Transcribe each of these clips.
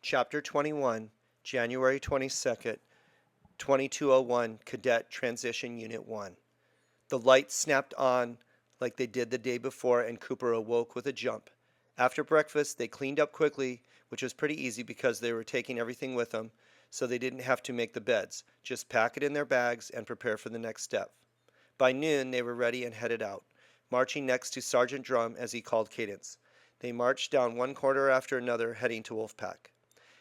Chapter 21, January 22nd, 2201, Cadet Transition Unit 1. The lights snapped on like they did the day before, and Cooper awoke with a jump. After breakfast, they cleaned up quickly, which was pretty easy because they were taking everything with them, so they didn't have to make the beds. Just pack it in their bags and prepare for the next step. By noon, they were ready and headed out, marching next to Sergeant Drum as he called cadence. They marched down one corridor after another, heading to Wolfpack.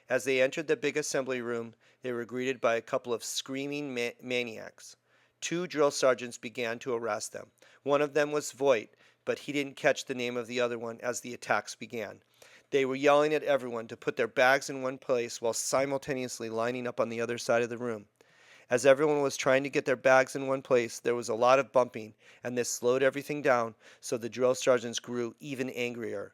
As they entered the big assembly room, they were greeted by a couple of screaming maniacs. Two drill sergeants began to harass them. One of them was Voight, but he didn't catch the name of the other one as the attacks began. They were yelling at everyone to put their bags in one place while simultaneously lining up on the other side of the room. As everyone was trying to get their bags in one place, there was a lot of bumping, and this slowed everything down, so the drill sergeants grew even angrier.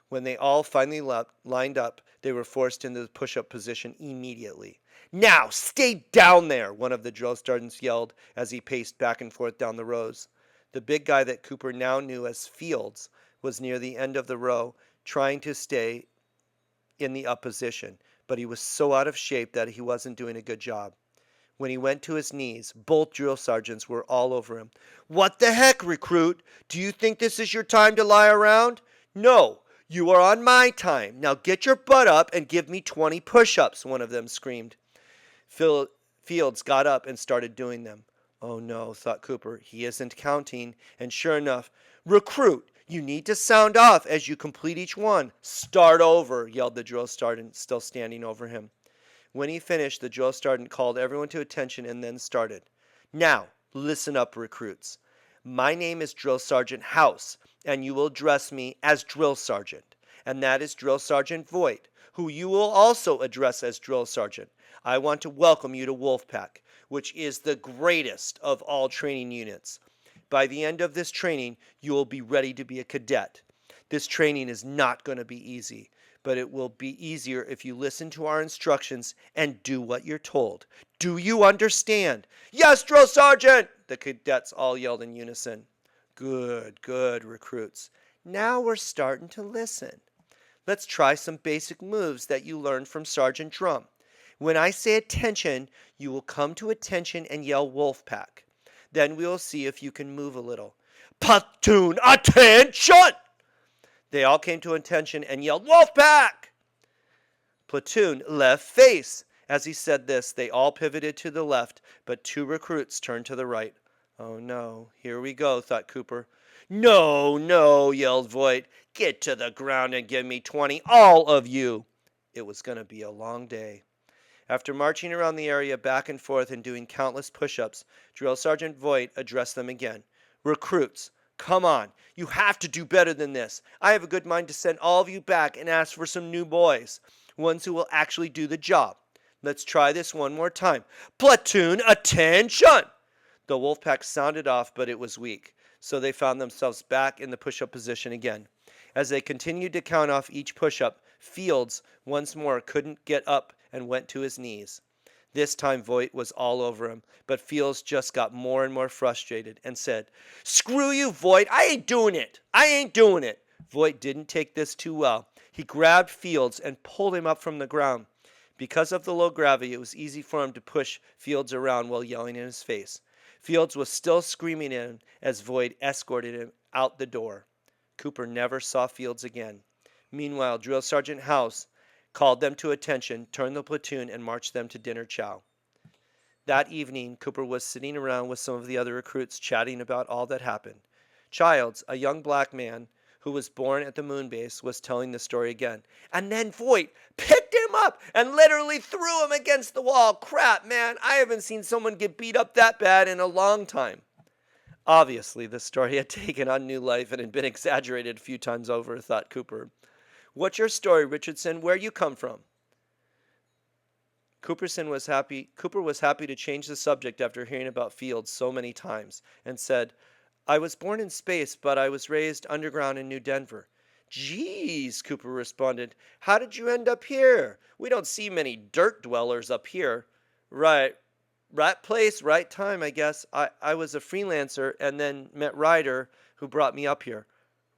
When they all finally lined up, they were forced into the push-up position immediately. "Now, stay down there!" one of the drill sergeants yelled as he paced back and forth down the rows. The big guy that Cooper now knew as Fields was near the end of the row, trying to stay in the up position, but he was so out of shape that he wasn't doing a good job. When he went to his knees, both drill sergeants were all over him. "What the heck, recruit? Do you think this is your time to lie around?" "No. You are on my time. Now get your butt up and give me 20 push-ups," one of them screamed. Fields got up and started doing them. Oh no, thought Cooper, he isn't counting. And sure enough, "Recruit, you need to sound off as you complete each one." "Start over," yelled the drill sergeant, still standing over him. When he finished, the drill sergeant called everyone to attention and then started. "Now, listen up, recruits. My name is Drill Sergeant House, and you will address me as Drill Sergeant. And that is Drill Sergeant Voight, who you will also address as Drill Sergeant. I want to welcome you to Wolfpack, which is the greatest of all training units. By the end of this training, you will be ready to be a cadet. This training is not going to be easy, but it will be easier if you listen to our instructions and do what you're told. Do you understand?" "Yes, Drill Sergeant!" the cadets all yelled in unison. Good, good, recruits. Now we're starting to listen. Let's try some basic moves that you learned from Sergeant Drum. When I say attention, you will come to attention and yell Wolfpack. Then we will see if you can move a little. "Platoon, attention!" They all came to attention and yelled Wolfpack! "Platoon, left face." As he said this, they all pivoted to the left, but two recruits turned to the right. Oh no, here we go, thought Cooper. "No, no," yelled Voight. "Get to the ground and give me 20, all of you." It was going to be a long day. After marching around the area back and forth and doing countless push-ups, Drill Sergeant Voight addressed them again. "Recruits, come on. You have to do better than this. I have a good mind to send all of you back and ask for some new boys, ones who will actually do the job. Let's try this one more time. Platoon, attention!" The Wolfpack sounded off, but it was weak, so they found themselves back in the push-up position again. As they continued to count off each push-up, Fields once more couldn't get up and went to his knees. This time Voight was all over him, but Fields just got more and more frustrated and said, "Screw you, Voight, I ain't doing it. I ain't doing it." Voight didn't take this too well. He grabbed Fields and pulled him up from the ground. Because of the low gravity, it was easy for him to push Fields around while yelling in his face. Fields was still screaming at him as Voight escorted him out the door. Cooper never saw Fields again. Meanwhile, Drill Sergeant House called them to attention, turned the platoon, and marched them to dinner chow. That evening, Cooper was sitting around with some of the other recruits chatting about all that happened. Childs, a young black man who was born at the moon base, was telling the story again. "And then Voight picked him up and literally threw him against the wall. Crap, man, I haven't seen someone get beat up that bad in a long time." Obviously, the story had taken on new life and had been exaggerated a few times over, thought Cooper. "What's your story, Richardson? Where you come from?" Cooper was happy to change the subject after hearing about Fields so many times, and said, "I was born in space, but I was raised underground in New Denver." "Geez," Cooper responded, "how did you end up here? We don't see many dirt dwellers up here." "Right place, right time, I guess. I was a freelancer and then met Ryder, who brought me up here."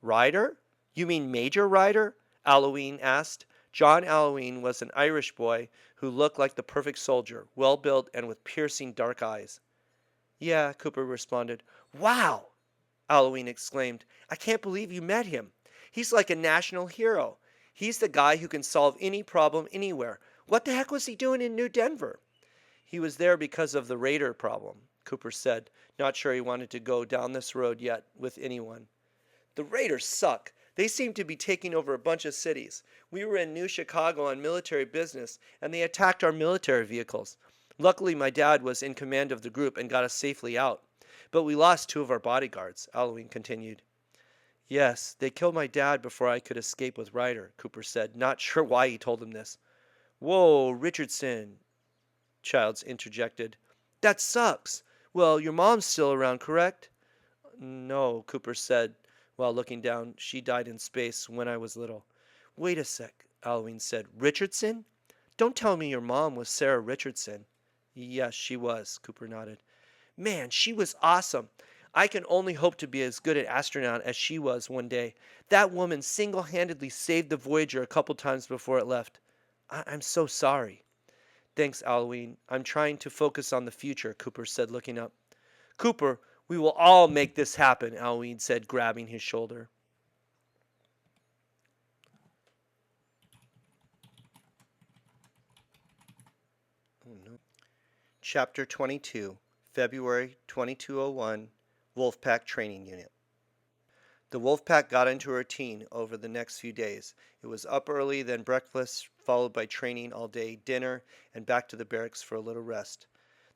"Ryder? You mean Major Ryder?" Halloween asked. John Alwyn was an Irish boy who looked like the perfect soldier, well built and with piercing dark eyes. Yeah, Cooper responded. Wow! Alwyn exclaimed. I can't believe you met him. He's like a national hero. He's the guy who can solve any problem anywhere. What the heck was he doing in New Denver? He was there because of the Raider problem, Cooper said, not sure he wanted to go down this road yet with anyone. The Raiders suck. They seem to be taking over a bunch of cities. We were in New Chicago on military business, and they attacked our military vehicles. Luckily, my dad was in command of the group and got us safely out. But we lost 2 of our bodyguards, Alwyn continued. Yes, they killed my dad before I could escape with Ryder, Cooper said, not sure why he told him this. Whoa, Richardson, Childs interjected. That sucks. Well, your mom's still around, correct? No, Cooper said while looking down. She died in space when I was little. Wait a sec, Alwyn said. Richardson? Don't tell me your mom was Sarah Richardson. Yes, she was, Cooper nodded. Man, she was awesome. I can only hope to be as good an astronaut as she was one day. That woman single-handedly saved the Voyager a couple times before it left. I'm so sorry. Thanks, Alwyn. I'm trying to focus on the future, Cooper said, looking up. Cooper, we will all make this happen, Alwyn said, grabbing his shoulder. Oh, no. Chapter 22, February 2201, Wolfpack Training Unit. The Wolfpack got into a routine over the next few days. It was up early, then breakfast, followed by training all day, dinner, and back to the barracks for a little rest.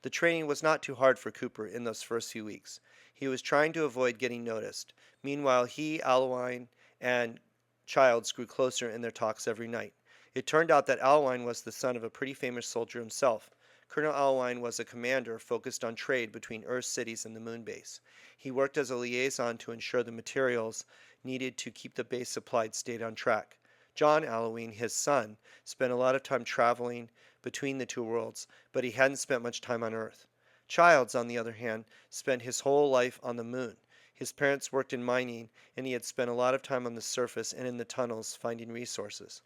The training was not too hard for Cooper in those first few weeks. He was trying to avoid getting noticed. Meanwhile, he, Alwyn, and Childs grew closer in their talks every night. It turned out that Alwyn was the son of a pretty famous soldier himself. Colonel Alwyn was a commander focused on trade between Earth cities and the moon base. He worked as a liaison to ensure the materials needed to keep the base supplied stayed on track. John Alwyn, his son, spent a lot of time traveling between the two worlds, but he hadn't spent much time on Earth. Childs, on the other hand, spent his whole life on the moon. His parents worked in mining, and he had spent a lot of time on the surface and in the tunnels finding resources.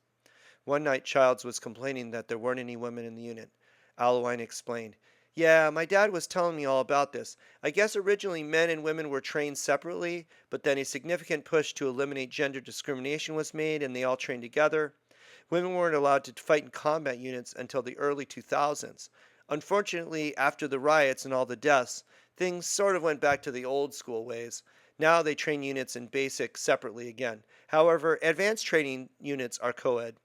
One night, Childs was complaining that there weren't any women in the unit. Alwyn explained. Yeah, my dad was telling me all about this. I guess originally men and women were trained separately, but then a significant push to eliminate gender discrimination was made and they all trained together. Women weren't allowed to fight in combat units until the early 2000s. Unfortunately, after the riots and all the deaths, things sort of went back to the old school ways. Now they train units in basic separately again. However, advanced training units are co-ed.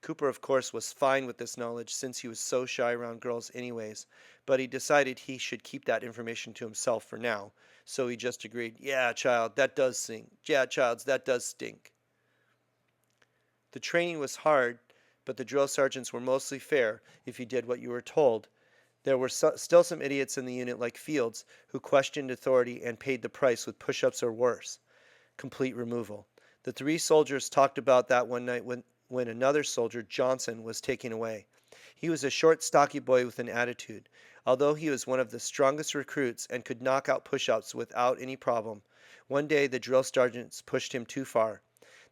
Cooper, of course, was fine with this knowledge since he was so shy around girls anyways, but he decided he should keep that information to himself for now, so he just agreed, yeah, child, that does stink. Yeah, Childs, that does stink. The training was hard, but the drill sergeants were mostly fair if you did what you were told. There were still some idiots in the unit like Fields who questioned authority and paid the price with push-ups or worse, complete removal. The 3 soldiers talked about that one night when another soldier, Johnson, was taken away. He was a short, stocky boy with an attitude. Although he was one of the strongest recruits and could knock out push-ups without any problem, one day the drill sergeants pushed him too far.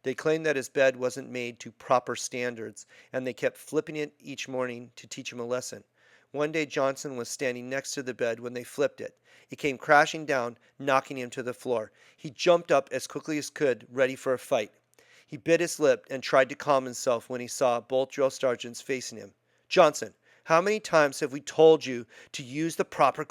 They claimed that his bed wasn't made to proper standards, and they kept flipping it each morning to teach him a lesson. One day Johnson was standing next to the bed when they flipped it. It came crashing down, knocking him to the floor. He jumped up as quickly as could, ready for a fight. He bit his lip and tried to calm himself when he saw both drill sergeants facing him. Johnson, how many times have we told you to use the proper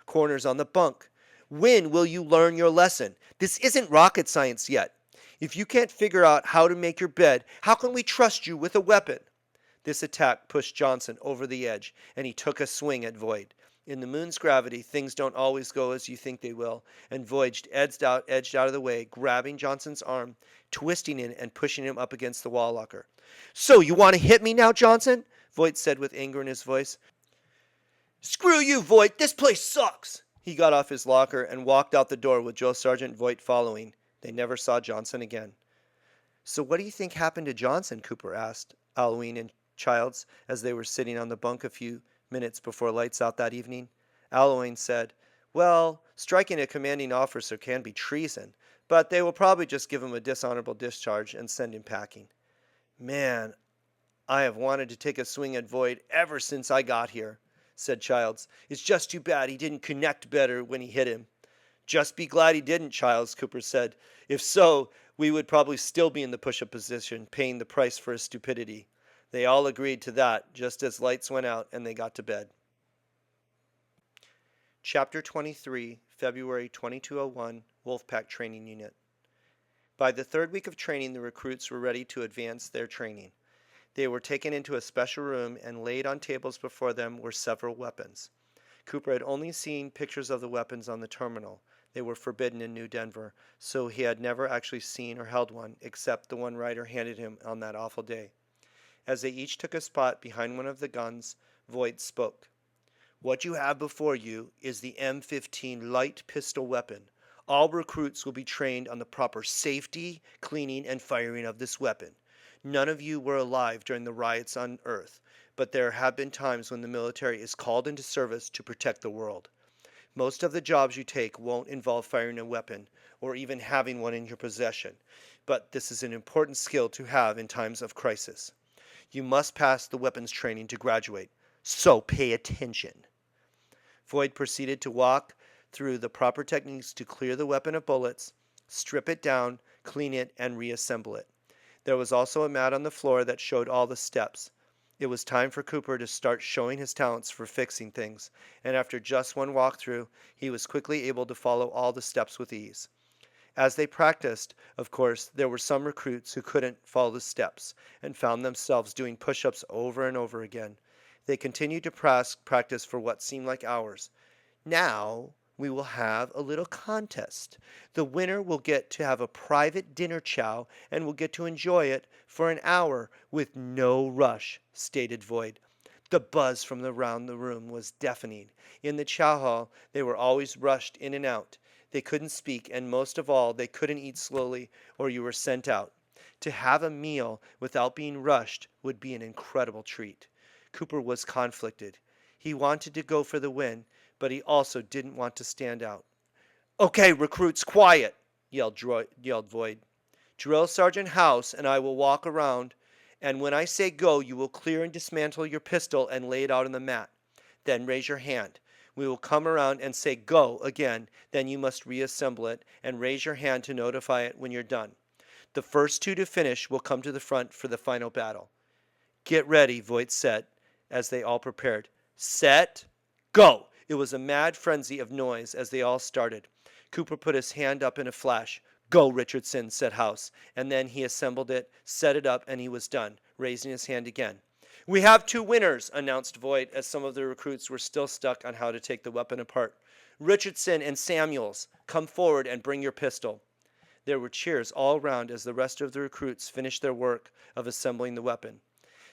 corners on the bunk? When will you learn your lesson? This isn't rocket science yet. If you can't figure out how to make your bed, how can we trust you with a weapon? This attack pushed Johnson over the edge, and he took a swing at Void. In the moon's gravity, things don't always go as you think they will, and Void edged out of the way, grabbing Johnson's arm, twisting it and pushing him up against the wall locker. So you want to hit me now, Johnson? Voight said with anger in his voice. Screw you, Voight. This place sucks. He got off his locker and walked out the door with Drill Sergeant Voight following. They never saw Johnson again. So what do you think happened to Johnson? Cooper asked Alwyn and Childs as they were sitting on the bunk a few minutes before lights out that evening. Alwyn said, well, striking a commanding officer can be treason, but they will probably just give him a dishonorable discharge and send him packing. Man, I have wanted to take a swing at Void ever since I got here, said Childs. It's just too bad he didn't connect better when he hit him. Just be glad he didn't, Childs, Cooper said. If so, we would probably still be in the push-up position, paying the price for his stupidity. They all agreed to that, just as lights went out and they got to bed. Chapter 23, February 2201, Wolfpack Training Unit. By the third week of training, the recruits were ready to advance their training. They were taken into a special room, and laid on tables before them were several weapons. Cooper had only seen pictures of the weapons on the terminal. They were forbidden in New Denver, so he had never actually seen or held one, except the one Ryder handed him on that awful day. As they each took a spot behind one of the guns, Voight spoke. What you have before you is the M15 light pistol weapon. All recruits will be trained on the proper safety, cleaning, and firing of this weapon. None of you were alive during the riots on Earth, but there have been times when the military is called into service to protect the world. Most of the jobs you take won't involve firing a weapon or even having one in your possession, but this is an important skill to have in times of crisis. You must pass the weapons training to graduate, so pay attention. Voight proceeded to walk through the proper techniques to clear the weapon of bullets, strip it down, clean it, and reassemble it. There was also a mat on the floor that showed all the steps. It was time for Cooper to start showing his talents for fixing things, and after just one walkthrough, he was quickly able to follow all the steps with ease. As they practiced, of course, there were some recruits who couldn't follow the steps and found themselves doing push-ups over and over again. They continued to practice for what seemed like hours. Now we will have a little contest. The winner will get to have a private dinner chow and will get to enjoy it for an hour with no rush, stated Voight. The buzz from around the room was deafening. In the chow hall, they were always rushed in and out. They couldn't speak, and most of all, they couldn't eat slowly, or you were sent out. To have a meal without being rushed would be an incredible treat. Cooper was conflicted. He wanted to go for the win, but he also didn't want to stand out. Okay, recruits, quiet, yelled Voight. Drill Sergeant House and I will walk around, and when I say go, you will clear and dismantle your pistol and lay it out on the mat. Then raise your hand. We will come around and say go again, then you must reassemble it and raise your hand to notify it when you're done. The first two to finish will come to the front for the final battle. Get ready, Voight said, as they all prepared. Set, go! It was a mad frenzy of noise as they all started. Cooper put his hand up in a flash. Go, Richardson, said House, and then he assembled it, set it up, and he was done, raising his hand again. We have two winners, announced Voight, as some of the recruits were still stuck on how to take the weapon apart. Richardson and Samuels, come forward and bring your pistol. There were cheers all around as the rest of the recruits finished their work of assembling the weapon.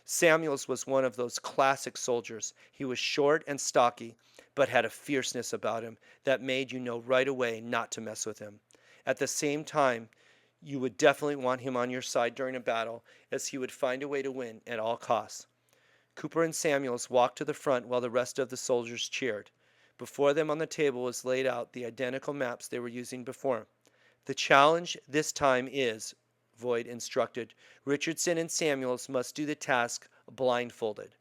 Samuels was one of those classic soldiers. He was short and stocky, but had a fierceness about him that made you know right away not to mess with him. At the same time, you would definitely want him on your side during a battle, as he would find a way to win at all costs. Cooper and Samuels walked to the front while the rest of the soldiers cheered. Before them on the table was laid out the identical maps they were using before. The challenge this time is, Voight instructed, Richardson and Samuels must do the task blindfolded.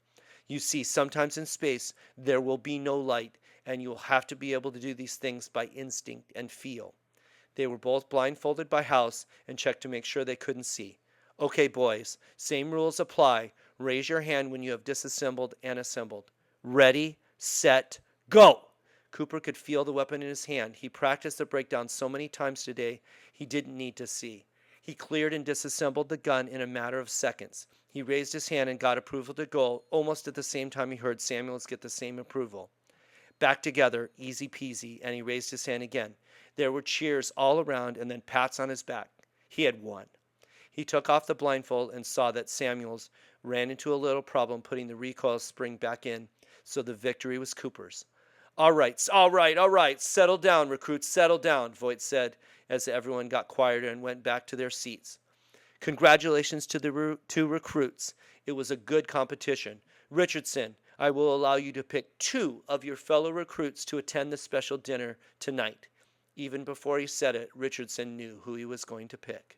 You see, sometimes in space there will be no light, and you will have to be able to do these things by instinct and feel. They were both blindfolded by House and checked to make sure they couldn't see. Okay, boys, same rules apply. Raise your hand when you have disassembled and assembled. Ready, set, go! Cooper could feel the weapon in his hand. He practiced the breakdown so many times today, he didn't need to see. He cleared and disassembled the gun in a matter of seconds. He raised his hand and got approval to go almost at the same time he heard Samuels get the same approval. Back together, easy peasy, and he raised his hand again. There were cheers all around and then pats on his back. He had won. He took off the blindfold and saw that Samuels ran into a little problem putting the recoil spring back in, so the victory was Cooper's. All right, settle down, recruits, settle down, Voight said, as everyone got quieter and went back to their seats. Congratulations to the two recruits. It was a good competition. Richardson, I will allow you to pick two of your fellow recruits to attend the special dinner tonight. Even before he said it, Richardson knew who he was going to pick.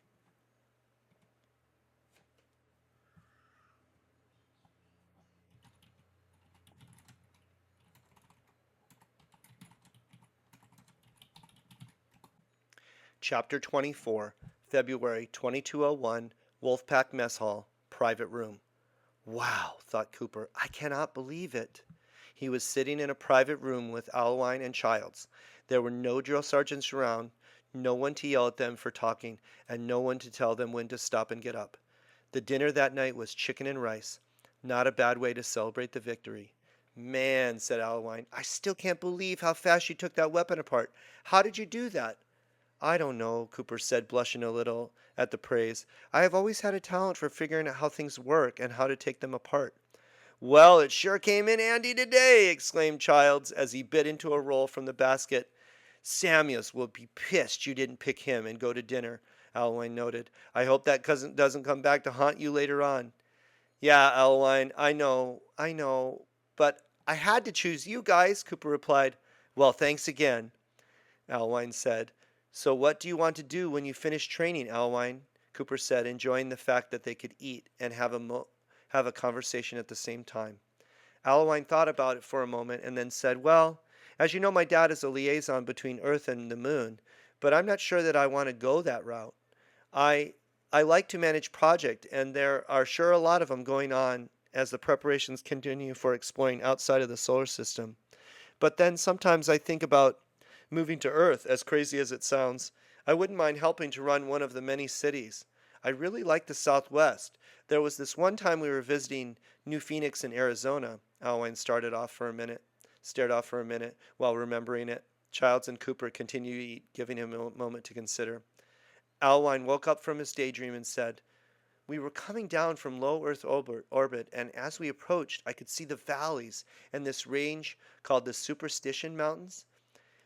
Chapter 24, February 2201, Wolfpack Mess Hall, Private Room. Wow, thought Cooper, I cannot believe it. He was sitting in a private room with Alwine and Childs. There were no drill sergeants around, no one to yell at them for talking, and no one to tell them when to stop and get up. The dinner that night was chicken and rice. Not a bad way to celebrate the victory. Man, said Alwine, I still can't believe how fast you took that weapon apart. How did you do that? I don't know, Cooper said, blushing a little at the praise. I have always had a talent for figuring out how things work and how to take them apart. Well, it sure came in handy today, exclaimed Childs as he bit into a roll from the basket. Samuels will be pissed you didn't pick him and go to dinner, Alwine noted. I hope that cousin doesn't come back to haunt you later on. Yeah, Alwine, I know, but I had to choose you guys, Cooper replied. Well, thanks again, Alwine said. So what do you want to do when you finish training, Alwine? Cooper said, enjoying the fact that they could eat and have a conversation at the same time. Alwine thought about it for a moment and then said, well, as you know, my dad is a liaison between Earth and the moon, but I'm not sure that I want to go that route. I like to manage projects, and there are sure a lot of them going on as the preparations continue for exploring outside of the solar system. But then sometimes I think about moving to Earth, as crazy as it sounds. I wouldn't mind helping to run one of the many cities. I really like the Southwest. There was this one time we were visiting New Phoenix in Arizona. Alwine stared off for a minute while remembering it. Childs and Cooper continued to eat, giving him a moment to consider. Alwine woke up from his daydream and said, we were coming down from low Earth orbit, and as we approached, I could see the valleys and this range called the Superstition Mountains.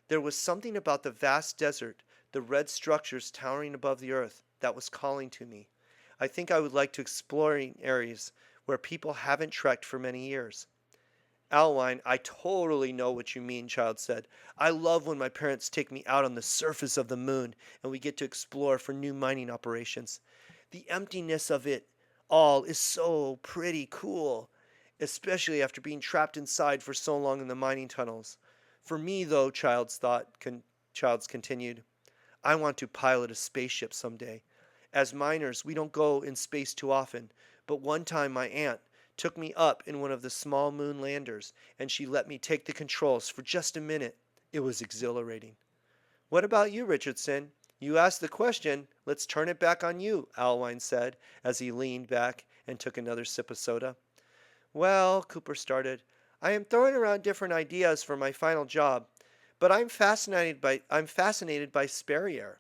There was something about the vast desert, the red structures towering above the earth, that was calling to me. I think I would like to explore areas where people haven't trekked for many years. Alwine, I totally know what you mean, Child said. I love when my parents take me out on the surface of the moon and we get to explore for new mining operations. The emptiness of it all is so pretty cool, especially after being trapped inside for so long in the mining tunnels. For me, though, Childs continued, I want to pilot a spaceship someday. As miners, we don't go in space too often, but one time my aunt took me up in one of the small moon landers, and she let me take the controls for just a minute. It was exhilarating. What about you, Richardson? You asked the question. Let's turn it back on you, Alwine said, as he leaned back and took another sip of soda. Well, Cooper started, I am throwing around different ideas for my final job, but I'm fascinated by Sperrier.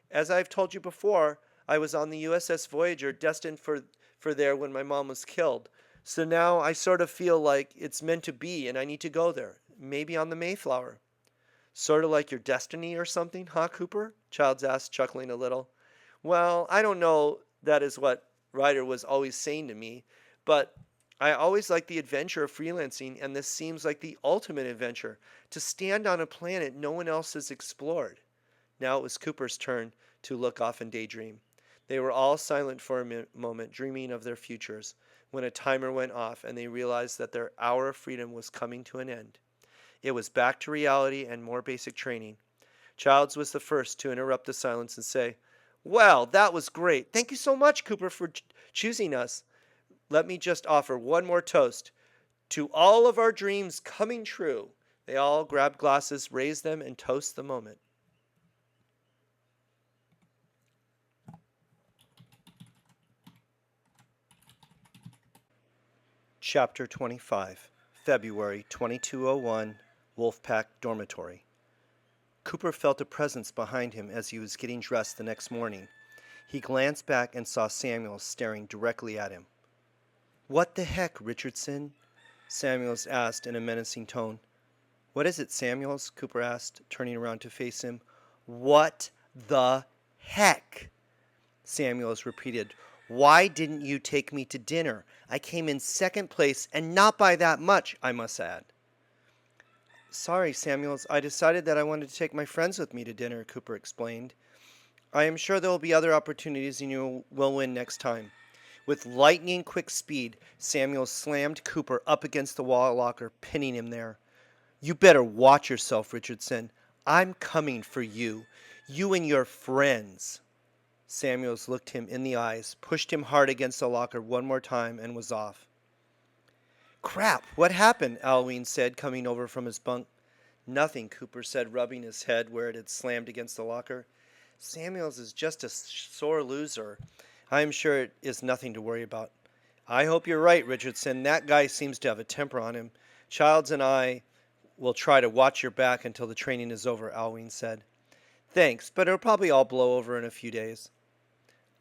As I've told you before, I was on the USS Voyager, destined for there when my mom was killed. So now I sort of feel like it's meant to be and I need to go there, maybe on the Mayflower. Sort of like your destiny or something, huh, Cooper? Childs asked, chuckling a little. Well, I don't know that is what Ryder was always saying to me, but I always like the adventure of freelancing, and this seems like the ultimate adventure, to stand on a planet no one else has explored. Now it was Cooper's turn to look off and daydream. They were all silent for a moment, dreaming of their futures, when a timer went off and they realized that their hour of freedom was coming to an end. It was back to reality and more basic training. Childs was the first to interrupt the silence and say, well, that was great. Thank you so much, Cooper, for choosing us. Let me just offer one more toast. To all of our dreams coming true. They all grabbed glasses, raised them, and toast the moment. Chapter 25, February 2201, Wolfpack Dormitory. Cooper felt a presence behind him as he was getting dressed the next morning. He glanced back and saw Samuels staring directly at him. What the heck, Richardson? Samuels asked in a menacing tone. What is it, Samuels? Cooper asked, turning around to face him. What the heck? Samuels repeated. Why didn't you take me to dinner? I came in second place, and not by that much, I must add. Sorry, Samuels. I decided that I wanted to take my friends with me to dinner, Cooper explained. I am sure there will be other opportunities and you will win next time. With lightning-quick speed, Samuels slammed Cooper up against the wall locker, pinning him there. You better watch yourself, Richardson. I'm coming for you. You and your friends. Samuels looked him in the eyes, pushed him hard against the locker one more time, and was off. Crap, what happened? Alwyn said, coming over from his bunk. Nothing, Cooper said, rubbing his head where it had slammed against the locker. Samuels is just a sore loser. I am sure it is nothing to worry about. I hope you're right, Richardson. That guy seems to have a temper on him. Childs and I will try to watch your back until the training is over, Alwyn said. Thanks, but it'll probably all blow over in a few days.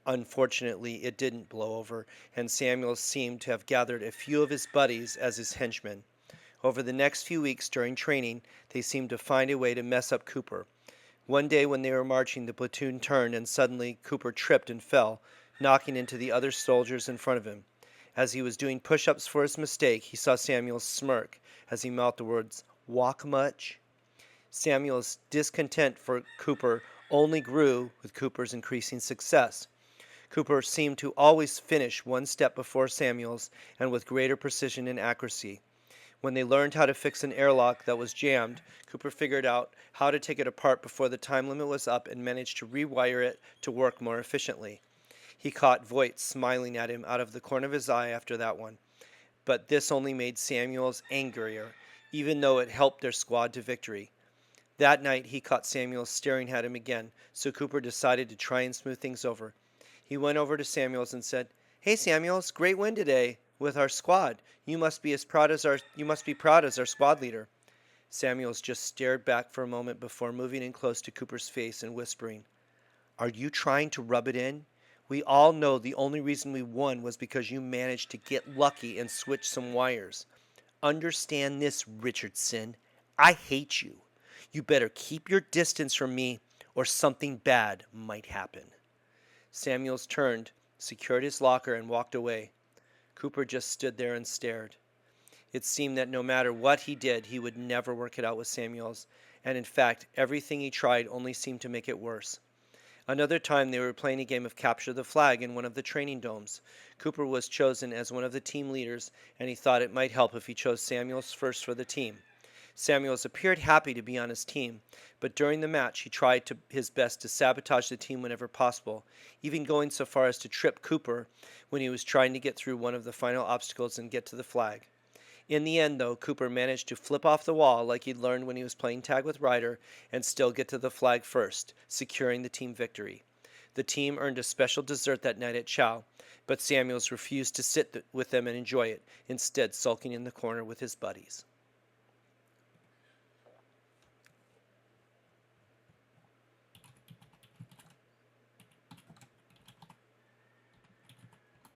Unfortunately, it didn't blow over, and Samuels seemed to have gathered a few of his buddies as his henchmen. Over the next few weeks during training, they seemed to find a way to mess up Cooper. One day when they were marching, the platoon turned, and suddenly Cooper tripped and fell, knocking into the other soldiers in front of him. As he was doing push-ups for his mistake, he saw Samuels smirk as he mouthed the words, "Walk much?" Samuel's discontent for Cooper only grew with Cooper's increasing success. Cooper seemed to always finish one step before Samuels and with greater precision and accuracy. When they learned how to fix an airlock that was jammed, Cooper figured out how to take it apart before the time limit was up and managed to rewire it to work more efficiently. He caught Voight smiling at him out of the corner of his eye after that one. But this only made Samuels angrier, even though it helped their squad to victory. That night he caught Samuels staring at him again, so Cooper decided to try and smooth things over. He went over to Samuels and said, "Hey Samuels, great win today with our squad. You must be proud as our squad leader." Samuels just stared back for a moment before moving in close to Cooper's face and whispering, "Are you trying to rub it in? We all know the only reason we won was because you managed to get lucky and switch some wires. Understand this, Richardson. I hate you. You better keep your distance from me or something bad might happen." Samuels turned, secured his locker, and walked away. Cooper just stood there and stared. It seemed that no matter what he did, he would never work it out with Samuels, and in fact, everything he tried only seemed to make it worse. Another time they were playing a game of capture the flag in one of the training domes. Cooper was chosen as one of the team leaders, and he thought it might help if he chose Samuels first for the team. Samuels appeared happy to be on his team, but during the match he tried his best to sabotage the team whenever possible, even going so far as to trip Cooper when he was trying to get through one of the final obstacles and get to the flag. In the end, though, Cooper managed to flip off the wall like he'd learned when he was playing tag with Ryder and still get to the flag first, securing the team victory. The team earned a special dessert that night at Chow, but Samuels refused to sit with them and enjoy it, instead sulking in the corner with his buddies.